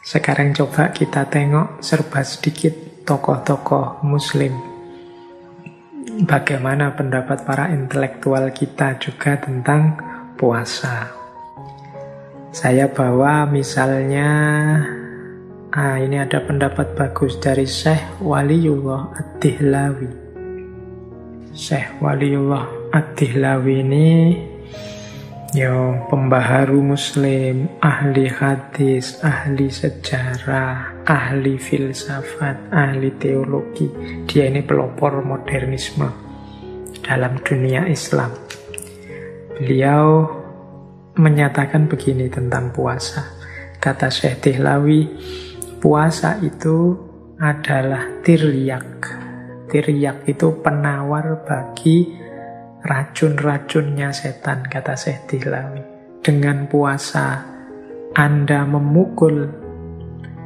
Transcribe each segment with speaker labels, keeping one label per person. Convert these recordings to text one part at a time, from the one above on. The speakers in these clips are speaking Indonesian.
Speaker 1: Sekarang coba kita tengok serba sedikit tokoh-tokoh Muslim. Bagaimana pendapat para intelektual kita juga tentang puasa. Saya bawa misalnya, ini ada pendapat bagus dari Syekh Waliullah Ad-Dihlawi. Syekh Waliullah Ad-Dihlawi ini pembaharu Muslim, ahli hadis, ahli sejarah, ahli filsafat, ahli teologi. Dia ini pelopor modernisme dalam dunia Islam. Beliau menyatakan begini tentang puasa. Kata Syekh Dihlawi, puasa itu adalah tiryak. Tiryak itu penawar bagi racun-racunnya setan, kata Syekh Dihlawi. Dengan puasa Anda memukul,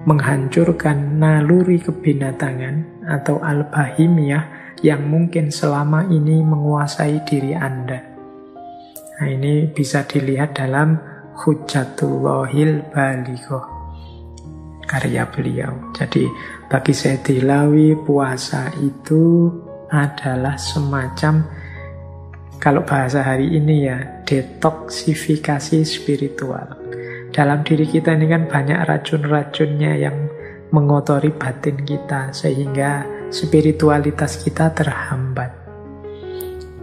Speaker 1: menghancurkan naluri kebinatangan atau al-bahimiyah yang mungkin selama ini menguasai diri Anda. Nah, ini bisa dilihat dalam Hujjatullahil Balighah, karya beliau. Jadi bagi Syekh Dihlawi, puasa itu adalah semacam, kalau bahasa hari ini detoksifikasi spiritual. Dalam diri kita ini kan banyak racun-racunnya yang mengotori batin kita, sehingga spiritualitas kita terhambat.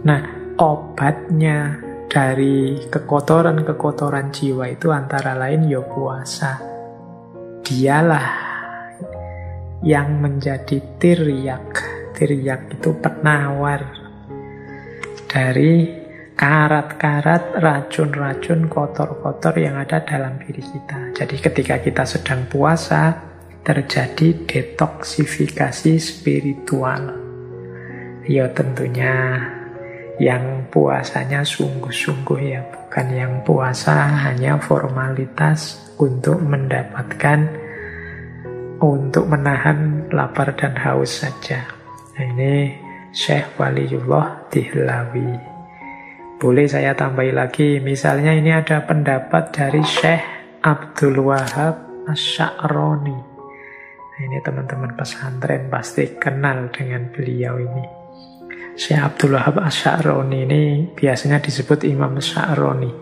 Speaker 1: Nah, obatnya dari kekotoran-kekotoran jiwa itu antara lain puasa. Dialah yang menjadi tiryak. Tiryak itu penawar dari karat-karat, racun-racun kotor-kotor yang ada dalam diri kita. Jadi ketika kita sedang puasa, terjadi detoksifikasi spiritual. Tentunya yang puasanya sungguh-sungguh bukan yang puasa hanya formalitas untuk menahan lapar dan haus saja. Nah, ini Syekh Waliullah Dihlawi. Boleh saya tambahi lagi, misalnya ini ada pendapat dari Syekh Abdul Wahab Asy-Sya'rani. Nah, ini teman-teman pesantren pasti kenal dengan beliau ini. Syekh Abdul Wahab Asy-Sya'rani ini biasanya disebut Imam Sya'rani.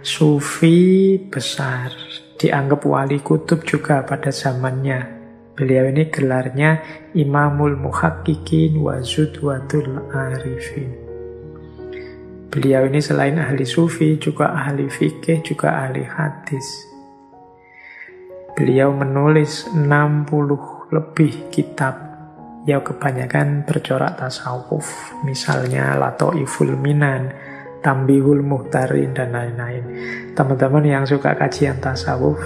Speaker 1: Sufi besar, dianggap wali kutub juga pada zamannya. Beliau ini gelarnya Imamul Muhaqqiqin wa Zudwatul Arifin. Beliau ini selain ahli sufi, juga ahli fikih, juga ahli hadis. Beliau menulis 60 lebih kitab. Kebanyakan bercorak tasawuf. Misalnya Lataiful Minan, Tambihul Muhtarin, dan lain-lain. Teman-teman yang suka kajian tasawuf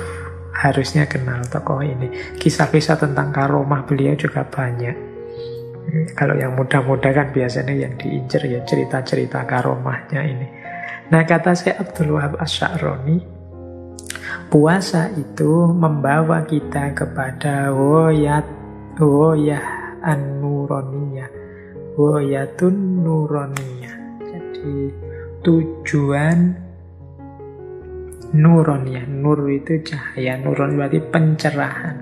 Speaker 1: harusnya kenal tokoh ini. Kisah-kisah tentang karomah beliau juga banyak. Kalau yang muda-muda kan biasanya yang diincer cerita-cerita karomahnya ini. Nah, kata Syekh Abdul Wahab Asy-Sya'rani, puasa itu membawa kita kepada woyah an-nuroniyah, woyatun nuroniyah. Jadi tujuan nuroniyah, nur itu cahaya, nuron berarti pencerahan.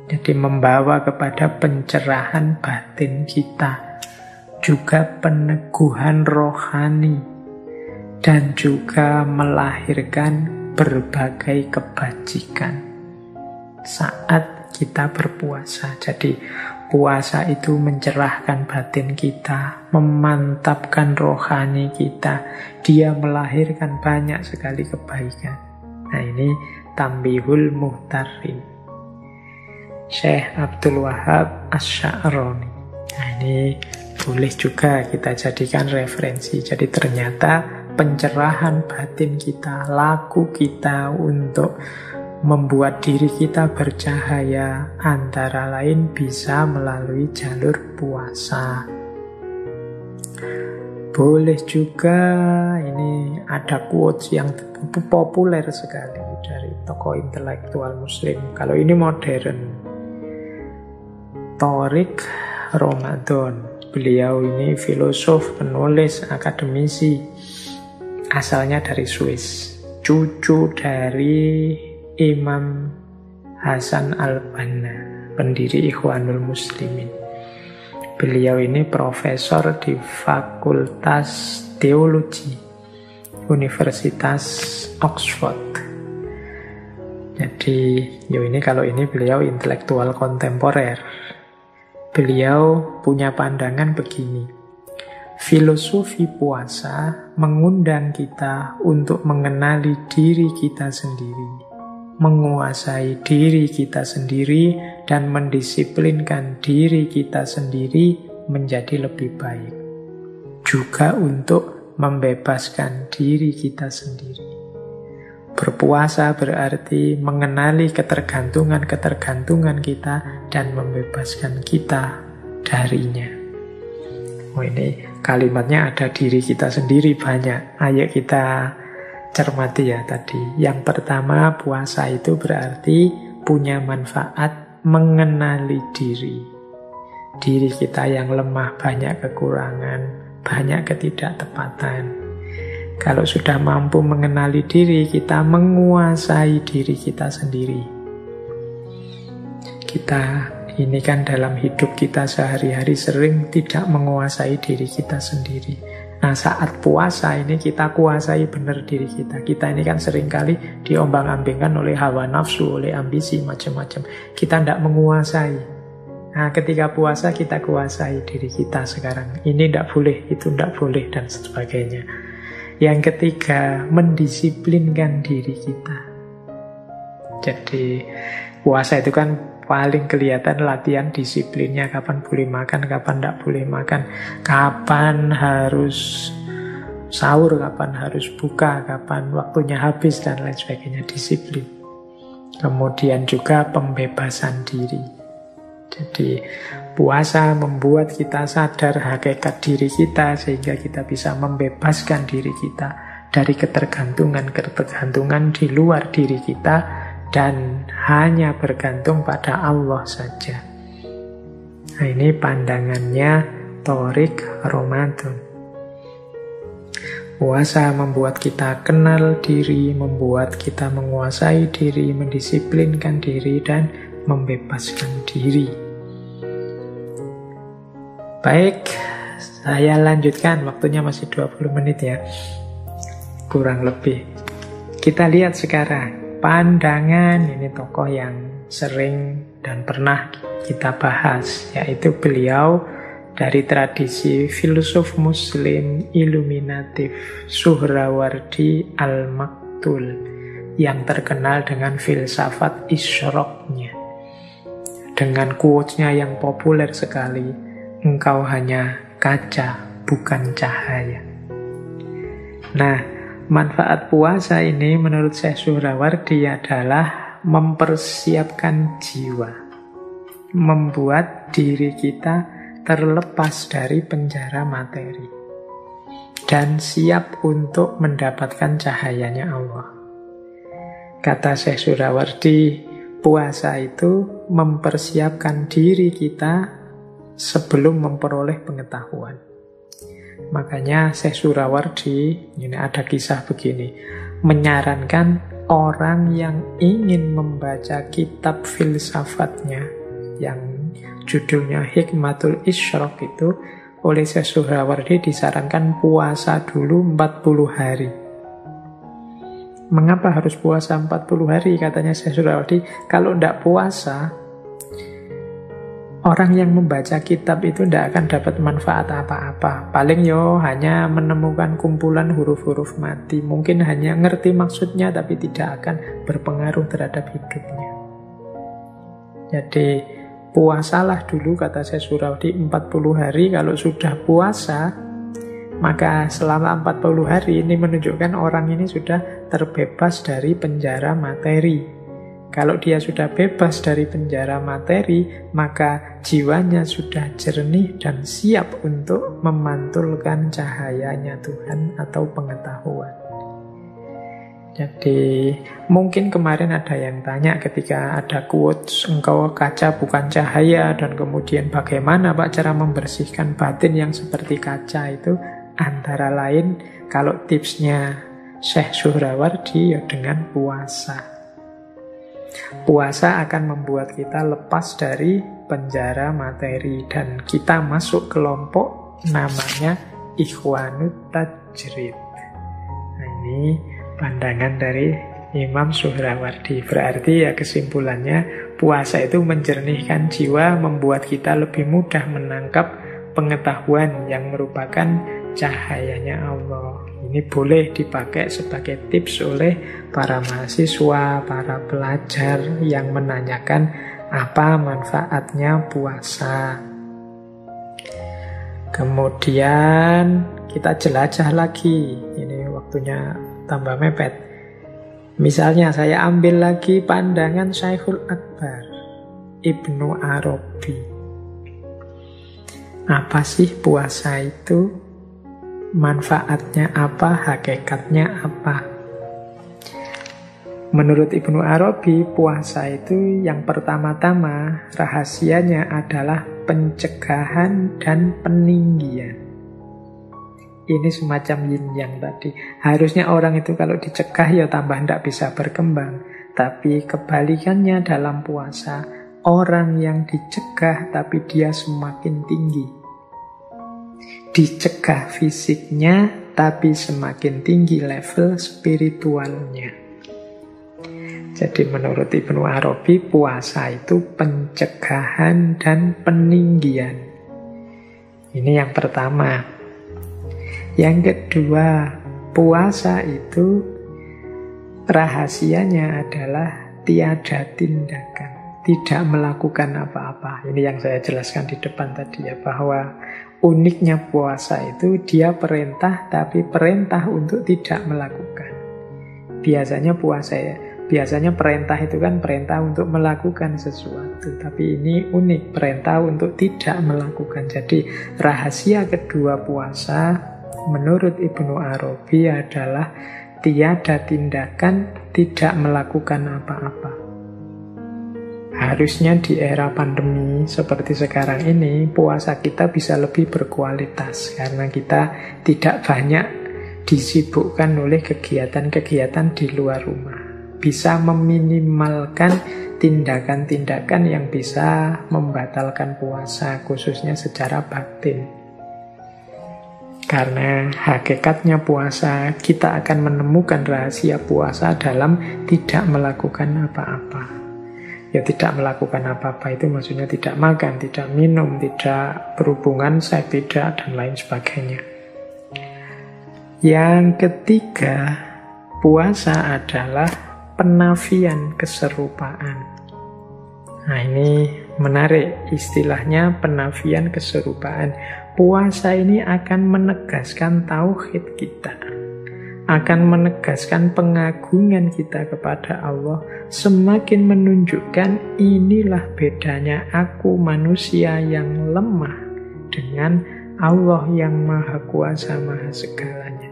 Speaker 1: Jadi membawa kepada pencerahan batin kita, juga peneguhan rohani, dan juga melahirkan berbagai kebajikan saat kita berpuasa. Jadi puasa itu mencerahkan batin kita, memantapkan rohani kita. Dia melahirkan banyak sekali kebaikan. Nah, ini Tambihul Muhtarin, Syekh Abdul Wahab Asy-Sya'rani. Nah, ini boleh juga kita jadikan referensi. Jadi ternyata pencerahan batin kita, laku kita untuk membuat diri kita bercahaya antara lain bisa melalui jalur puasa. Boleh juga, ini ada quotes yang populer sekali dari tokoh intelektual Muslim. Kalau ini modern, Thariq Ramadan. Beliau ini filosof, penulis, akademisi, asalnya dari Swiss, cucu dari Imam Hasan al-Banna, pendiri Ikhwanul Muslimin. Beliau ini profesor di Fakultas Teologi Universitas Oxford. Jadi, kalau ini beliau intelektual kontemporer. Beliau punya pandangan begini. Filosofi puasa mengundang kita untuk mengenali diri kita sendiri, menguasai diri kita sendiri, dan mendisiplinkan diri kita sendiri menjadi lebih baik. Juga untuk membebaskan diri kita sendiri. Berpuasa berarti mengenali ketergantungan-ketergantungan kita dan membebaskan kita darinya. Ini kalimatnya ada diri kita sendiri banyak. Ayo kita cermati ya tadi. Yang pertama, puasa itu berarti punya manfaat mengenali diri. Diri kita yang lemah, banyak kekurangan, banyak ketidaktepatan. Kalau sudah mampu mengenali diri, kita menguasai diri kita sendiri. Kita ini kan dalam hidup kita sehari-hari sering tidak menguasai diri kita sendiri. Nah, saat puasa ini kita kuasai benar diri kita. Kita ini kan seringkali diombang-ambingkan oleh hawa nafsu, oleh ambisi, macam-macam. Kita tidak menguasai. Nah, ketika puasa kita kuasai diri kita sekarang. Ini tidak boleh, itu tidak boleh, dan sebagainya. Yang ketiga, mendisiplinkan diri kita. Jadi, puasa itu kan paling kelihatan latihan disiplinnya. Kapan boleh makan, kapan tidak boleh makan. Kapan harus sahur, kapan harus buka, kapan waktunya habis, dan lain sebagainya. Disiplin. Kemudian juga pembebasan diri. Jadi puasa membuat kita sadar hakikat diri kita sehingga kita bisa membebaskan diri kita dari ketergantungan-ketergantungan di luar diri kita dan hanya bergantung pada Allah saja. Nah, ini pandangannya Thoriq Ramadan. Puasa membuat kita kenal diri, membuat kita menguasai diri, mendisiplinkan diri, dan membebaskan diri. Baik, saya lanjutkan. Waktunya masih 20 menit ya. Kurang lebih. Kita lihat sekarang pandangan ini tokoh yang sering dan pernah kita bahas, yaitu beliau dari tradisi filosof muslim iluminatif Suhrawardi Al-Maktul yang terkenal dengan filsafat isyraqnya. Dengan quotes-nya yang populer sekali, engkau hanya kaca, bukan cahaya. Nah, manfaat puasa ini menurut Syekh Suhrawardi adalah mempersiapkan jiwa. Membuat diri kita terlepas dari penjara materi. Dan siap untuk mendapatkan cahayanya Allah. Kata Syekh Suhrawardi, puasa itu mempersiapkan diri kita sebelum memperoleh pengetahuan. Makanya Syekh Suhrawardi, ini ada kisah begini, menyarankan orang yang ingin membaca kitab filsafatnya yang judulnya Hikmatul Isyraq itu, oleh Syekh Suhrawardi disarankan puasa dulu 40 hari. Mengapa harus puasa 40 hari? Katanya Syekh Suhrawardi, kalau tidak puasa, orang yang membaca kitab itu tidak akan dapat manfaat apa-apa. Paling hanya menemukan kumpulan huruf-huruf mati. Mungkin hanya ngerti maksudnya, tapi tidak akan berpengaruh terhadap hidupnya. Jadi, puasalah dulu, kata Syekh Suhrawardi, 40 hari. Kalau sudah puasa, maka selama 40 hari ini menunjukkan orang ini sudah terbebas dari penjara materi. Kalau dia sudah bebas dari penjara materi, maka jiwanya sudah jernih dan siap untuk memantulkan cahayanya Tuhan atau pengetahuan. Jadi mungkin kemarin ada yang tanya ketika ada quotes, engkau kaca bukan cahaya, dan kemudian bagaimana Pak cara membersihkan batin yang seperti kaca itu? Antara lain, kalau tipsnya Syekh Suhrawardi ya dengan puasa. Puasa akan membuat kita lepas dari penjara materi dan kita masuk kelompok namanya Ikhwanut Tajrid. Nah, ini pandangan dari Imam Suhrawardi. Berarti ya kesimpulannya, puasa itu menjernihkan jiwa, membuat kita lebih mudah menangkap pengetahuan yang merupakan cahayanya Allah. Ini boleh dipakai sebagai tips oleh para mahasiswa, para pelajar yang menanyakan apa manfaatnya puasa. Kemudian kita jelajah lagi. Ini waktunya tambah mepet. Misalnya saya ambil lagi pandangan Syekhul Akbar, Ibnu Arabi. Apa sih puasa itu? Manfaatnya apa? Hakikatnya apa? Menurut Ibnu Arabi, puasa itu yang pertama-tama rahasianya adalah pencegahan dan peninggian. Ini semacam yin yang tadi. Harusnya orang itu kalau dicegah ya tambah tidak bisa berkembang. Tapi kebalikannya dalam puasa, orang yang dicegah tapi dia semakin tinggi. Dicegah fisiknya tapi semakin tinggi level spiritualnya. Jadi menurut Ibnu Arabi, puasa itu pencegahan dan peninggian. Ini yang pertama. Yang kedua, puasa itu rahasianya adalah tiada tindakan, tidak melakukan apa-apa. Ini yang saya jelaskan di depan tadi ya, bahwa uniknya puasa itu dia perintah, tapi perintah untuk tidak melakukan. Biasanya perintah itu kan perintah untuk melakukan sesuatu, tapi ini unik, perintah untuk tidak melakukan. Jadi rahasia kedua puasa menurut Ibnu Arabi adalah tiada tindakan, tidak melakukan apa-apa. Harusnya di era pandemi seperti sekarang ini, puasa kita bisa lebih berkualitas karena kita tidak banyak disibukkan oleh kegiatan-kegiatan di luar rumah. Bisa meminimalkan tindakan-tindakan yang bisa membatalkan puasa, khususnya secara batin. Karena hakikatnya puasa, kita akan menemukan rahasia puasa dalam tidak melakukan apa-apa. Ya tidak melakukan apa-apa itu maksudnya tidak makan, tidak minum, tidak berhubungan seks, tidak, dan lain sebagainya. Yang ketiga, puasa adalah penafian keserupaan. Nah ini menarik, istilahnya penafian keserupaan. Puasa ini akan menegaskan tauhid kita, akan menegaskan pengagungan kita kepada Allah, semakin menunjukkan inilah bedanya aku manusia yang lemah dengan Allah yang maha kuasa, maha segalanya.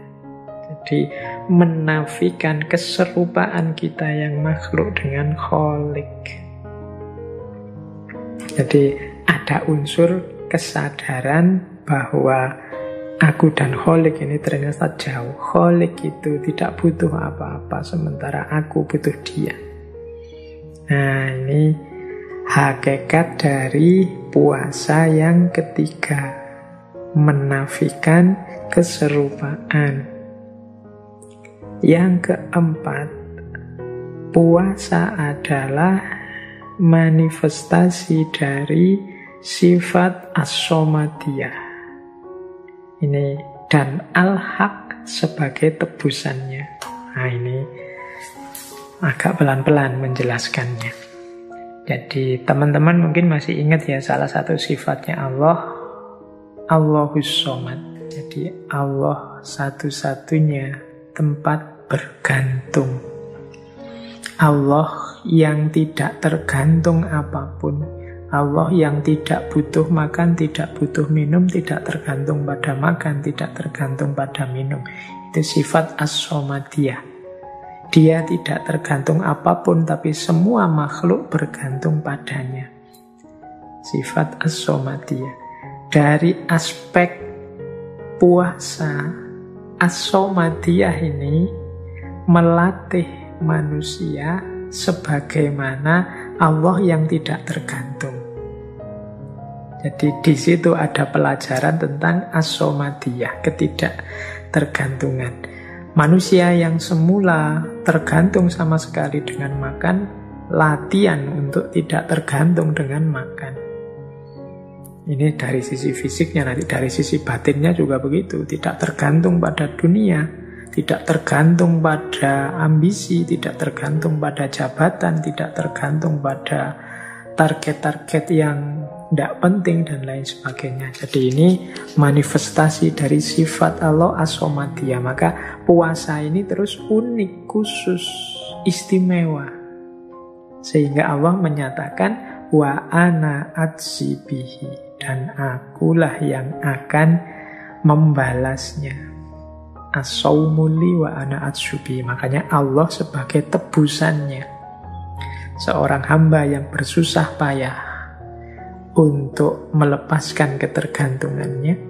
Speaker 1: Jadi menafikan keserupaan kita yang makhluk dengan Khalik. Jadi ada unsur kesadaran bahwa aku dan Khalik ini ternyata jauh. Khalik itu tidak butuh apa-apa, sementara aku butuh dia. Nah ini hakikat dari puasa yang ketiga, menafikan keserupaan. Yang keempat, puasa adalah manifestasi dari sifat as-somadiyah. Ini dan al-haq sebagai tebusannya. Nah ini agak pelan-pelan menjelaskannya. Jadi teman-teman mungkin masih ingat ya, salah satu sifatnya Allah, Allahus Somad. Jadi Allah satu-satunya tempat bergantung. Allah yang tidak tergantung apapun. Allah yang tidak butuh makan, tidak butuh minum, tidak tergantung pada makan, tidak tergantung pada minum. Itu sifat as-somadiyah. Dia tidak tergantung apapun, tapi semua makhluk bergantung padanya. Sifat as-somadiyah. Dari aspek puasa, as-somadiyah ini melatih manusia sebagaimana Allah yang tidak tergantung. Jadi di situ ada pelajaran tentang as-somadiyah, ketidaktergantungan. Manusia yang semula tergantung sama sekali dengan makan, latihan untuk tidak tergantung dengan makan. Ini dari sisi fisiknya, nanti dari sisi batinnya juga begitu. Tidak tergantung pada dunia, tidak tergantung pada ambisi, tidak tergantung pada jabatan, tidak tergantung pada target-target yang tidak penting dan lain sebagainya. Jadi ini manifestasi dari sifat Allah as-somadiyah. Maka puasa ini terus unik, khusus, istimewa. Sehingga Allah menyatakan wa ana atsibihi, dan akulah yang akan membalasnya. As-saumuli wa ana atsubi. Makanya Allah sebagai tebusannya. Seorang hamba yang bersusah payah untuk melepaskan ketergantungannya,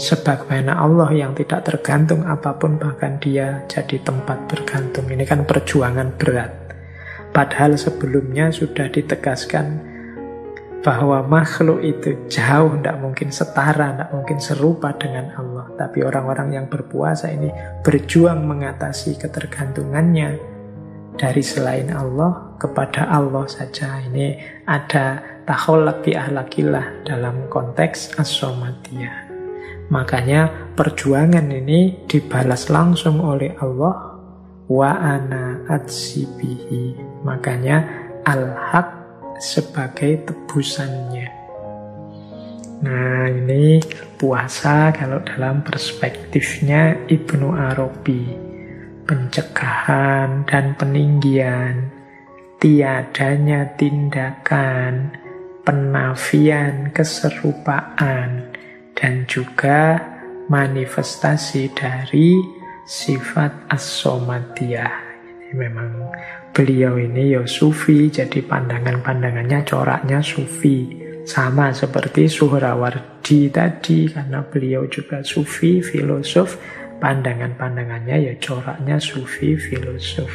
Speaker 1: sebagaimana Allah yang tidak tergantung apapun, bahkan dia jadi tempat bergantung. Ini kan perjuangan berat. Padahal sebelumnya sudah ditegaskan bahwa makhluk itu jauh, tidak mungkin setara, tidak mungkin serupa dengan Allah. Tapi orang-orang yang berpuasa ini berjuang mengatasi ketergantungannya dari selain Allah kepada Allah saja. Ini ada takhallaq bi ahlakillah dalam konteks as-somadiyah. Makanya perjuangan ini dibalas langsung oleh Allah, wa ana atsibihi. Makanya al-haq sebagai tebusannya. Nah, ini puasa kalau dalam perspektifnya Ibnu Arabi. Pencegahan dan peninggian, tiadanya tindakan, penafian keserupaan, dan juga manifestasi dari sifat as-somadiyah. Memang beliau ini ya sufi, jadi pandangan-pandangannya, coraknya sufi. Sama seperti Suhrawardi tadi, karena beliau juga sufi, filosof, pandangan-pandangannya ya coraknya sufi, filosof.